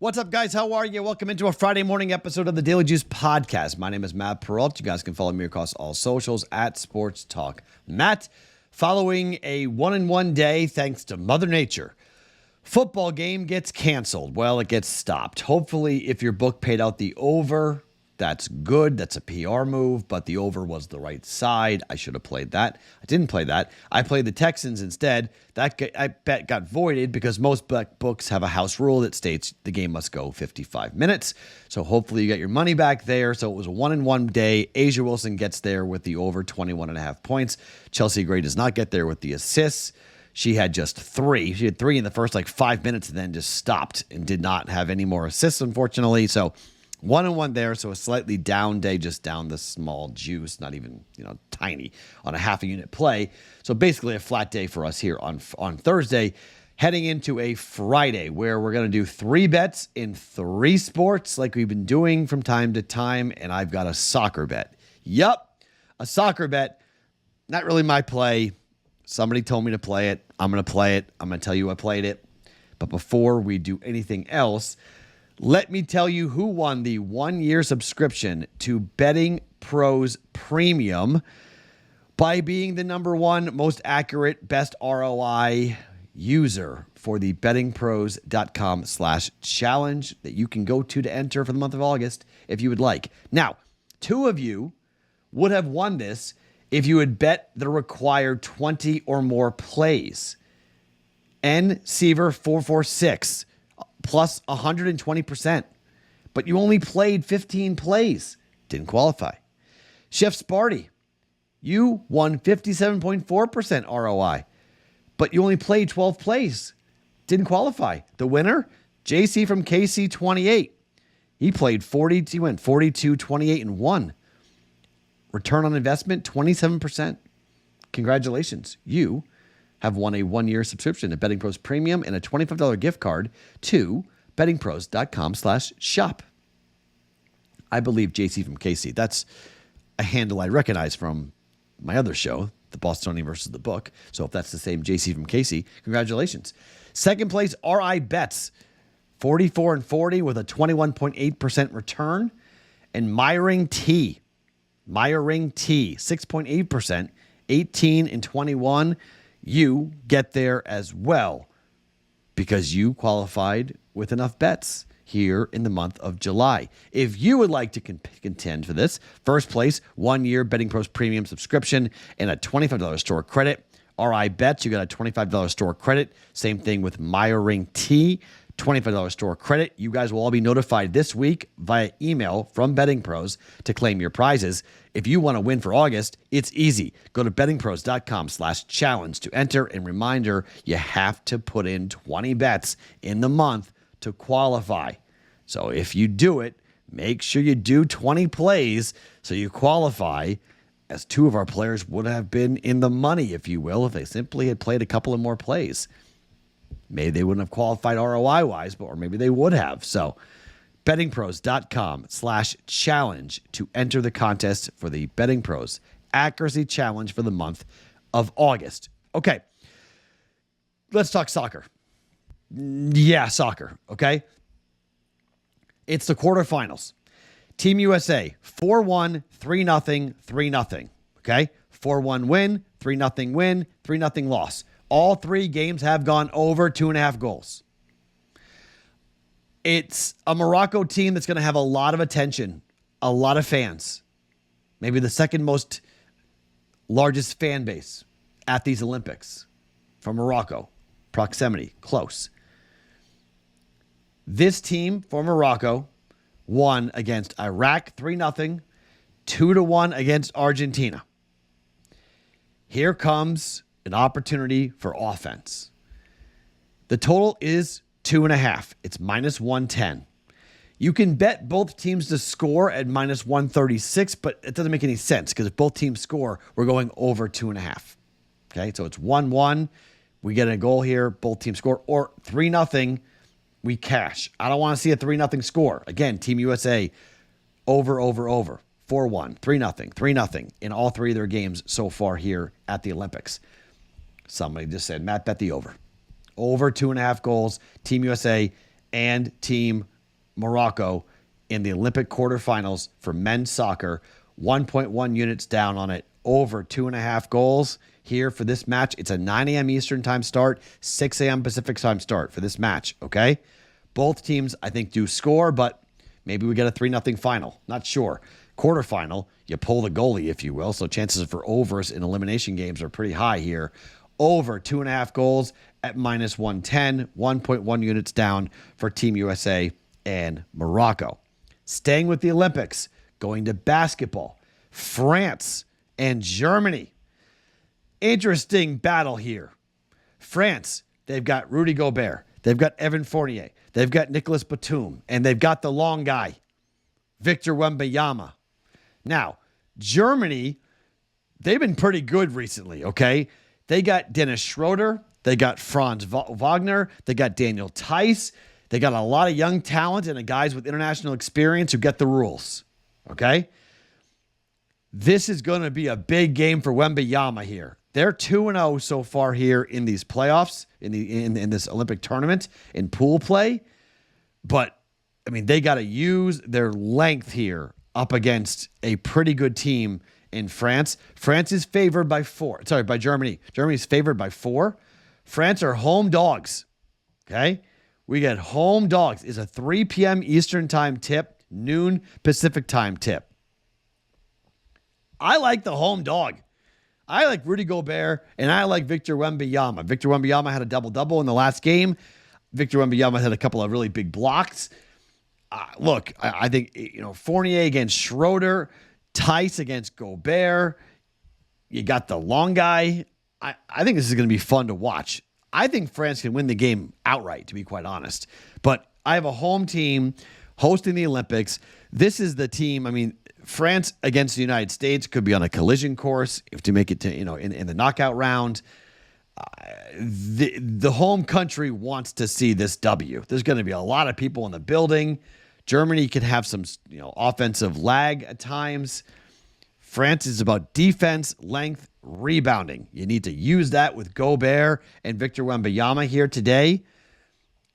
What's up, guys? How are you? Welcome into a Friday morning episode of the Daily Juice Podcast. My name is Matt Perrault. You guys can follow me across all socials at Sports Talk Matt. Following a 1-1 day, thanks to Mother Nature, football game gets canceled. Well, it gets stopped. Hopefully, if your book paid out the over, that's good. That's a PR move, but the over was the right side. I should have played that. I didn't play that. I played the Texans instead. That I bet got voided because most books have a house rule that states the game must go 55 minutes. So hopefully you get your money back there. So it was a 1-1 day. Asia Wilson gets there with the over 21.5 points. Chelsea Gray does not get there with the assists. She had just 3. She had 3 in the first 5 minutes and then just stopped and did not have any more assists, unfortunately. So 1-1 there, so a slightly down day, just down the small juice, not even, tiny, on a half a unit play. So basically a flat day for us here on Thursday, heading into a Friday where we're going to do 3 bets in 3 sports like we've been doing from time to time, and I've got a soccer bet. Yup, a soccer bet. Not really my play. Somebody told me to play it. I'm going to play it. I'm going to tell you I played it. But before we do anything else, let me tell you who won the 1-year subscription to BettingPros Premium by being the number 1 most accurate, best ROI user for the bettingpros.com/challenge that you can go to enter for the month of August if you would like. Now, 2 of you would have won this if you had bet the required 20 or more plays. N. Seaver 446. Plus 120%. But you only played 15 plays. Didn't qualify. Chef Sparty, you won 57.4% ROI. But you only played 12 plays. Didn't qualify. The winner, JC from KC28. He played 40. He went 42, 28, and 1. Return on investment, 27%. Congratulations. You have won a 1-year subscription to Betting Pros Premium and a $25 gift card to bettingpros.com/shop. I believe JC from KC. That's a handle I recognize from my other show, the Bostonian versus the Book. So if that's the same JC from KC, congratulations. Second place, RI Bets, 44 and 40 with a 21.8% return. And Myring T, 6.8%, 18 and 21. You get there as well because you qualified with enough bets here in the month of July. If you would like to contend for this, first place, 1-year Betting Pros Premium subscription and a $25 store credit. RI Bets, you got a $25 store credit. Same thing with Myring T, $25 store credit. You guys will all be notified this week via email from Betting Pros to claim your prizes. If you want to win for August, it's easy. Go to bettingpros.com/challenge to enter. And reminder, you have to put in 20 bets in the month to qualify. So if you do it, make sure you do 20 plays so you qualify, as 2 of our players would have been in the money, if you will, if they simply had played a couple of more plays. Maybe they wouldn't have qualified ROI-wise, or maybe they would have. So bettingpros.com/challenge to enter the contest for the Betting Pros Accuracy Challenge for the month of August. Okay, let's talk soccer. Yeah, soccer, okay? It's the quarterfinals. Team USA, 4-1, 3-0, 3-0, okay? 4-1 win, 3-0 win, 3-0 loss. All 3 games have gone over 2.5 goals. It's a Morocco team that's going to have a lot of attention, a lot of fans. Maybe the second most largest fan base at these Olympics from Morocco. Proximity, close. This team for Morocco won against Iraq 3-0, 2-1 against Argentina. Here comes an opportunity for offense. The total is 2.5. It's -110. You can bet both teams to score at -136, but it doesn't make any sense because if both teams score, we're going over 2.5. Okay, so it's 1-1. We get a goal here, both teams score, or 3-0, we cash. I don't want to see a 3-0 score. Again, Team USA, over. 4-1, 3-0, 3-0 in all 3 of their games so far here at the Olympics. Somebody just said, Matt, bet the over. Over 2.5 goals, Team USA and Team Morocco in the Olympic quarterfinals for men's soccer. 1.1 units down on it, over 2.5 goals here for this match. It's a 9 a.m. Eastern time start, 6 a.m. Pacific time start for this match, okay? Both teams, I think, do score, but maybe we get a 3-0 final. Not sure. Quarterfinal, you pull the goalie, if you will, so chances for overs in elimination games are pretty high here. Over 2.5 goals at minus 110, 1.1 units down for Team USA and Morocco. Staying with the Olympics, going to basketball, France and Germany. Interesting battle here. France, they've got Rudy Gobert. They've got Evan Fournier. They've got Nicolas Batum. And they've got the long guy, Victor Wembanyama. Now, Germany, they've been pretty good recently, okay? They got Dennis Schroeder. They got Franz Wagner. They got Daniel Tice. They got a lot of young talent and guys with international experience who get the rules, okay? This is going to be a big game for Wembanyama here. They're 2-0 so far here in these playoffs, in this Olympic tournament, in pool play. But, I mean, they got to use their length here up against a pretty good team in France. France is favored by 4. Sorry, by Germany. Germany's favored by 4. France are home dogs, okay? We get home dogs. It's a 3 p.m. Eastern time tip, noon Pacific time tip. I like the home dog. I like Rudy Gobert, and I like Victor Wembanyama. Victor Wembanyama had a double-double in the last game. Victor Wembanyama had a couple of really big blocks. Look, I think, Fournier against Schroeder, Tice against Gobert. You got the long guy. I think this is going to be fun to watch. I think France can win the game outright, to be quite honest. But I have a home team hosting the Olympics. This is the team, France against the United States could be on a collision course if to make it to, in the knockout round. The home country wants to see this W. There's going to be a lot of people in the building. Germany could have some, offensive lag at times. France is about defense, length, rebounding. You need to use that with Gobert and Victor Wembanyama here today.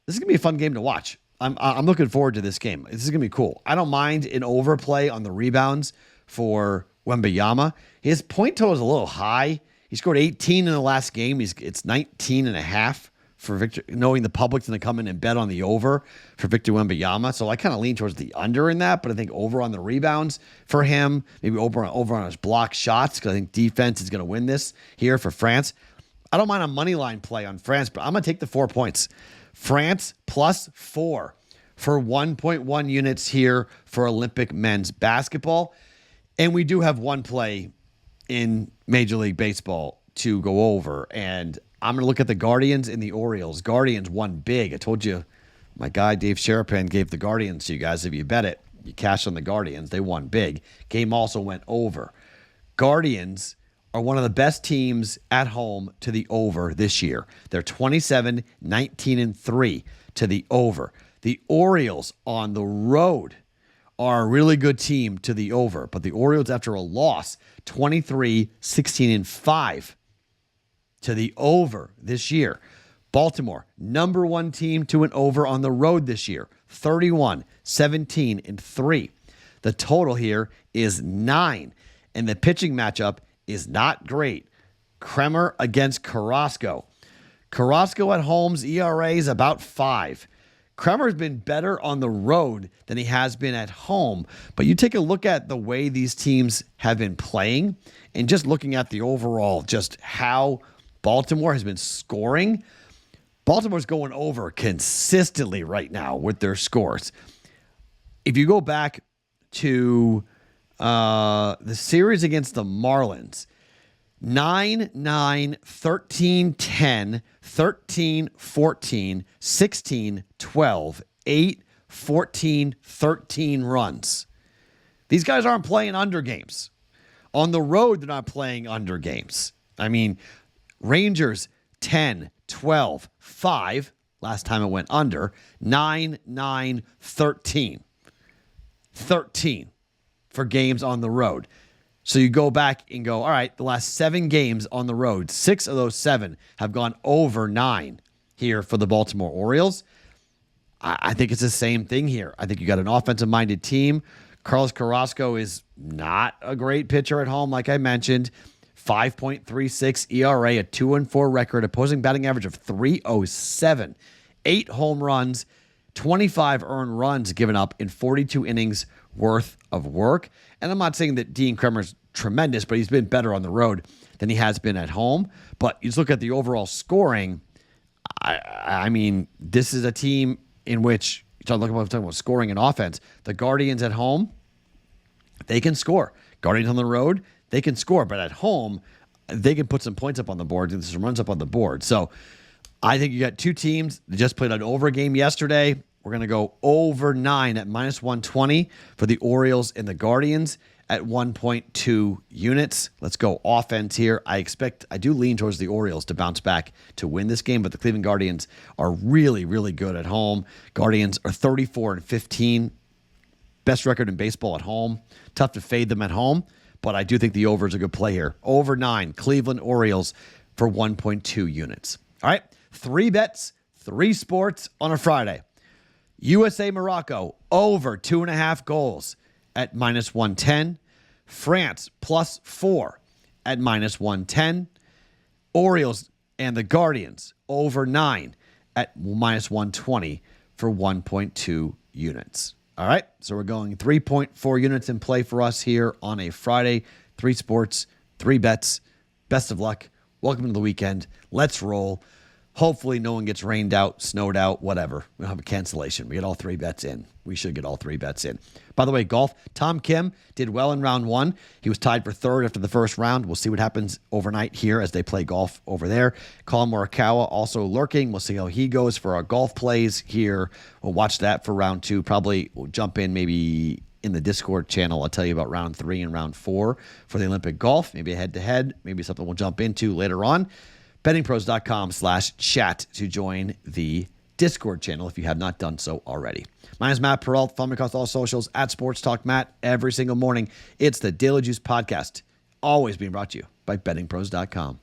This is going to be a fun game to watch. I'm looking forward to this game. This is going to be cool. I don't mind an overplay on the rebounds for Wembanyama. His point total is a little high. He scored 18 in the last game. It's 19.5 for Victor, knowing the public's going to come in and bet on the over for Victor Wembanyama. So I kind of lean towards the under in that, but I think over on the rebounds for him, maybe over on his block shots, because I think defense is going to win this here for France. I don't mind a money line play on France, but I'm going to take the 4 points. France plus 4 for 1.1 units here for Olympic men's basketball. And we do have one play in Major League Baseball to go over. And I'm going to look at the Guardians and the Orioles. Guardians won big. I told you my guy Dave Sherapan gave the Guardians to you guys. If you bet it, you cash on the Guardians. They won big. Game also went over. Guardians are one of the best teams at home to the over this year. They're 27, 19, and 3 to the over. The Orioles on the road are a really good team to the over, but the Orioles, after a loss, 23, 16, and 5 to the over this year. Baltimore, number 1 team to an over on the road this year, 31, 17, and 3. The total here is 9, and the pitching matchup is not great. Kremer against Carrasco. Carrasco at home's ERA is about 5. Kremer's been better on the road than he has been at home, but you take a look at the way these teams have been playing and just looking at the overall, just how Baltimore has been scoring. Baltimore's going over consistently right now with their scores. If you go back to the series against the Marlins, 9-9, 13-10, 13-14, 16-12, 8-14-13 runs. These guys aren't playing under games. On the road, they're not playing under games. Rangers, 10, 12, 5. Last time it went under. 9, 9, 13. 13 for games on the road. So you go back and go, all right, the last 7 games on the road, 6 of those 7 have gone over 9 here for the Baltimore Orioles. I think it's the same thing here. I think you got an offensive-minded team. Carlos Carrasco is not a great pitcher at home, like I mentioned. 5.36 ERA, a 2-4 record, opposing batting average of 307, 8 home runs, 25 earned runs given up in 42 innings worth of work. And I'm not saying that Dean Kremer's tremendous, but he's been better on the road than he has been at home. But you just look at the overall scoring. I mean, this is a team in which, talking about scoring and offense, the Guardians at home, they can score. Guardians on the road, they can score. But at home, they can put some points up on the board and some runs up on the board. So I think you got two teams that just played an over game yesterday. We're going to go over 9 at minus 120 for the Orioles and the Guardians at 1.2 units. Let's go offense here. I do lean towards the Orioles to bounce back to win this game, but the Cleveland Guardians are really, really good at home. Guardians are 34-15, best record in baseball at home. Tough to fade them at home, but I do think the over is a good play here. Over 9, Cleveland Orioles for 1.2 units. All right, 3 bets, 3 sports on a Friday. USA Morocco over 2.5 goals at minus 110. France plus 4 at minus 110. Orioles and the Guardians over 9 at minus 120 for 1.2 units. All right, so we're going 3.4 units in play for us here on a Friday. 3 sports, 3 bets. Best of luck. Welcome to the weekend. Let's roll. Hopefully no one gets rained out, snowed out, whatever. We don't have a cancellation. We get all 3 bets in. We should get all 3 bets in. By the way, golf, Tom Kim did well in round 1. He was tied for 3rd after the first round. We'll see what happens overnight here as they play golf over there. Colin Morikawa also lurking. We'll see how he goes for our golf plays here. We'll watch that for round 2. Probably we'll jump in maybe in the Discord channel. I'll tell you about round 3 and round 4 for the Olympic golf. Maybe a head-to-head. Maybe something we'll jump into later on. BettingPros.com/chat to join the Discord channel if you have not done so already. My name is Matt Perrault. Follow me across all socials at Sports Talk Matt every single morning. It's the Daily Juice Podcast, always being brought to you by BettingPros.com.